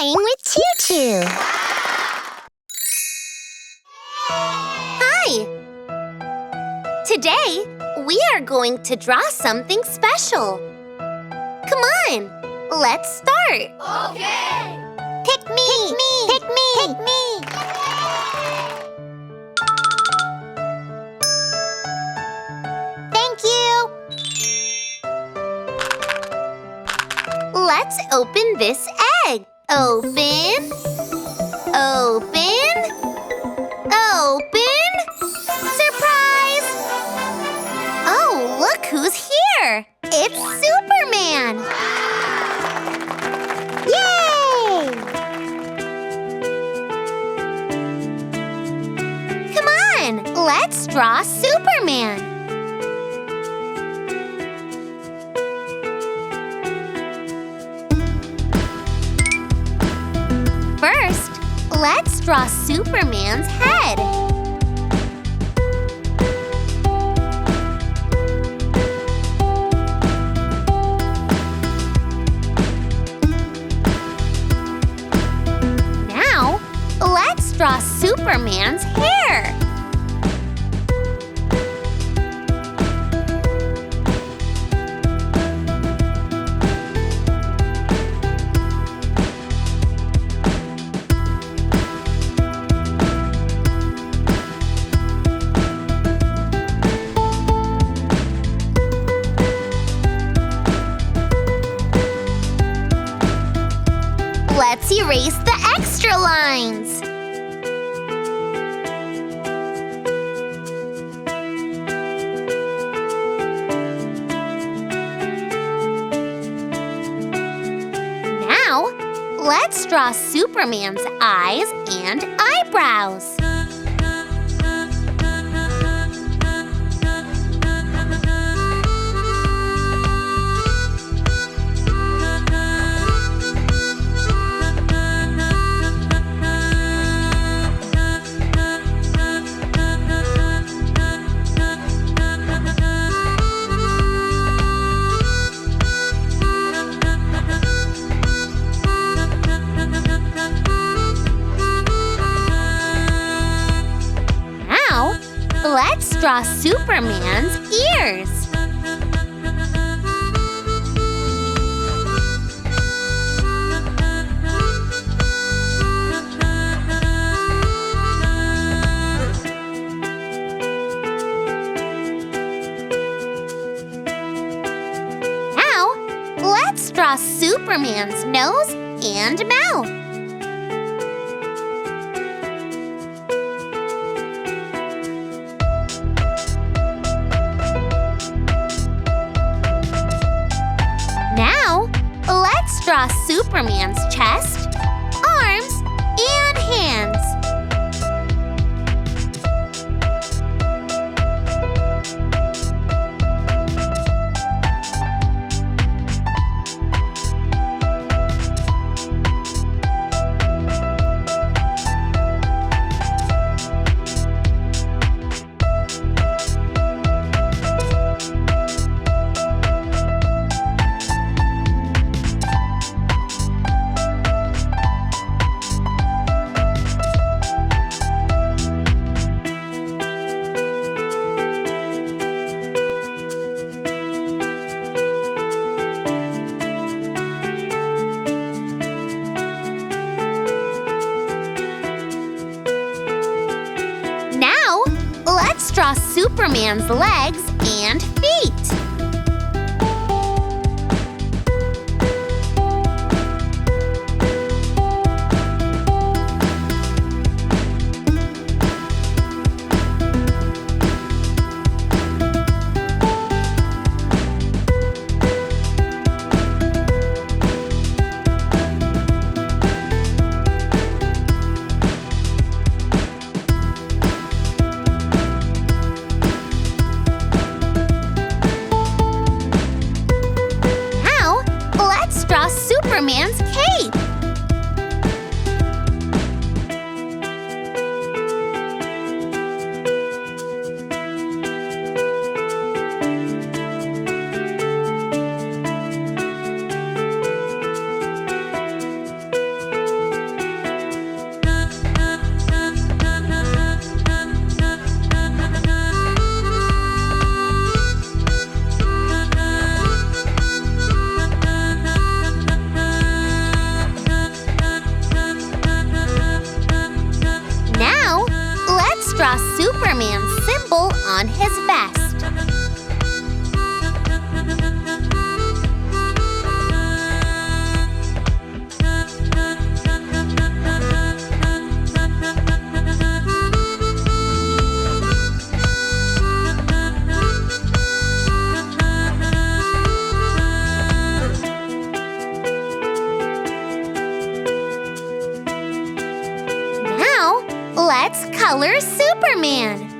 Playing with ChuChu. Hi! Today, we are going to draw something special. Come on, let's start. Okay! Pick me! Pick me! Pick me! Thank you! Let's open this egg. Open. Open. Open. Surprise! Oh, look who's here! It's Superman! Yay! Come on, let's draw Superman. First, let's draw Superman's head. Now, let's draw Superman's hair. Let's erase the extra lines. Now, let's draw Superman's eyes and eyebrows. Let's draw Superman's ears. Now, let's draw Superman's nose and mouth. Now, let's draw Superman's chest, arms, and hands. Now, let's draw Superman's legs and feet. Superman's cape. Let's color Superman.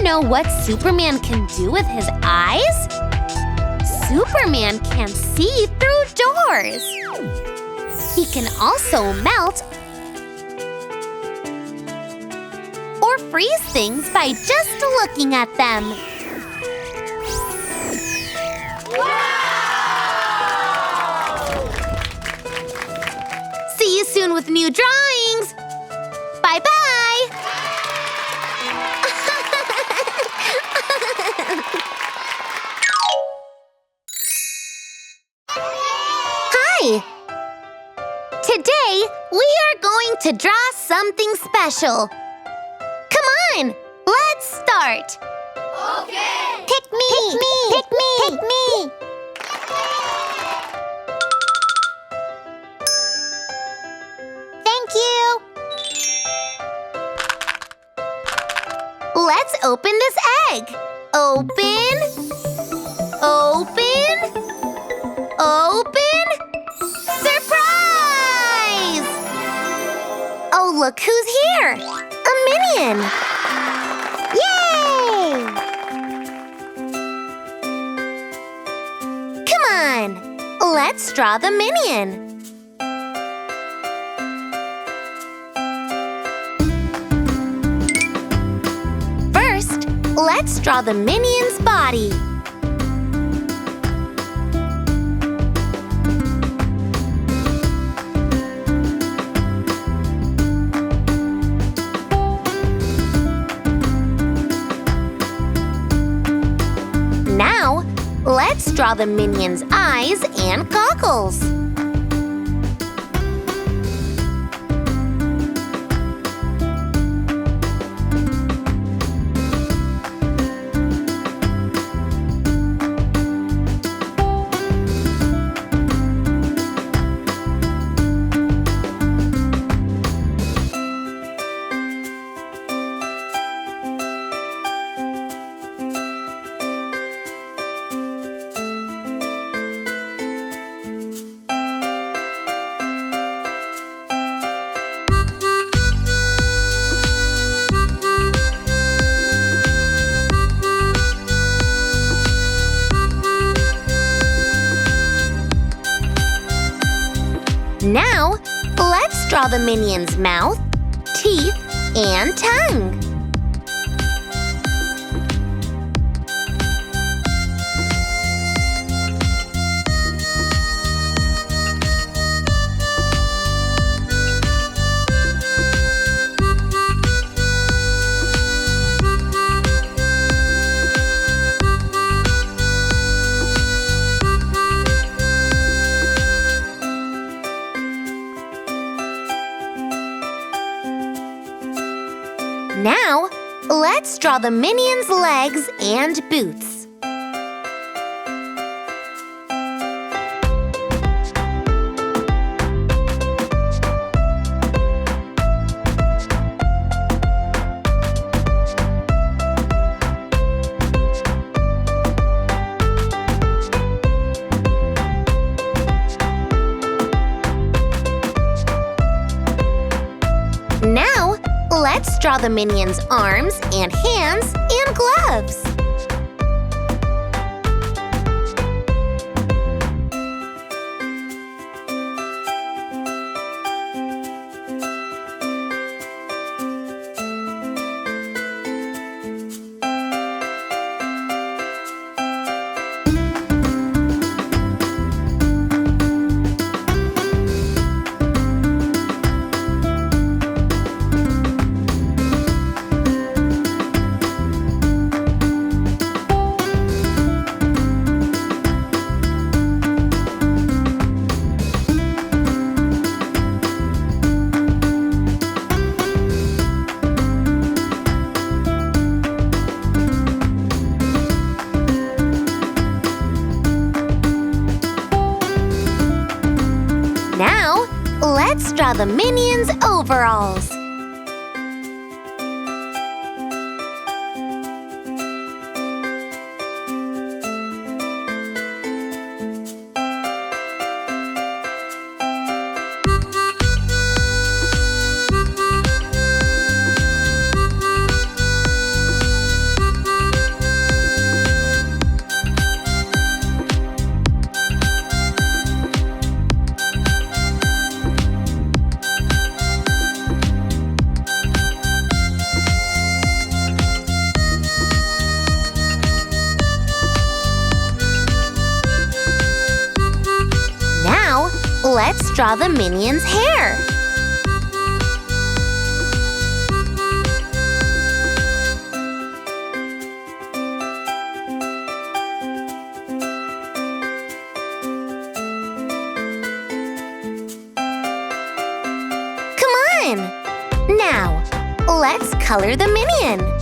Know what Superman can do with his eyes? Superman can see through doors. He can also melt or freeze things by just looking at them. Wow! See you soon with new drawings. Bye-bye. Hi! Today, we are going to draw something special. Come on, let's start. Okay! Pick me! Pick me! Pick me! Pick me! Thank you! Let's open this egg. Open. Open. Open. Surprise! Oh, look who's here. A Minion. Yay! Come on. Let's draw the Minion. Let's draw the Minion's Minion's body. Now, let's draw the Minion's eyes and goggles. Now, let's draw the Minion's mouth, teeth, and tongue. Now, let's draw the Minion's legs and boots. Now, let's draw the Minion's arms and hands and gloves. Now, let's draw the Minion's overalls. Let's draw the Minion's hair. Come on! Now, let's color the Minion.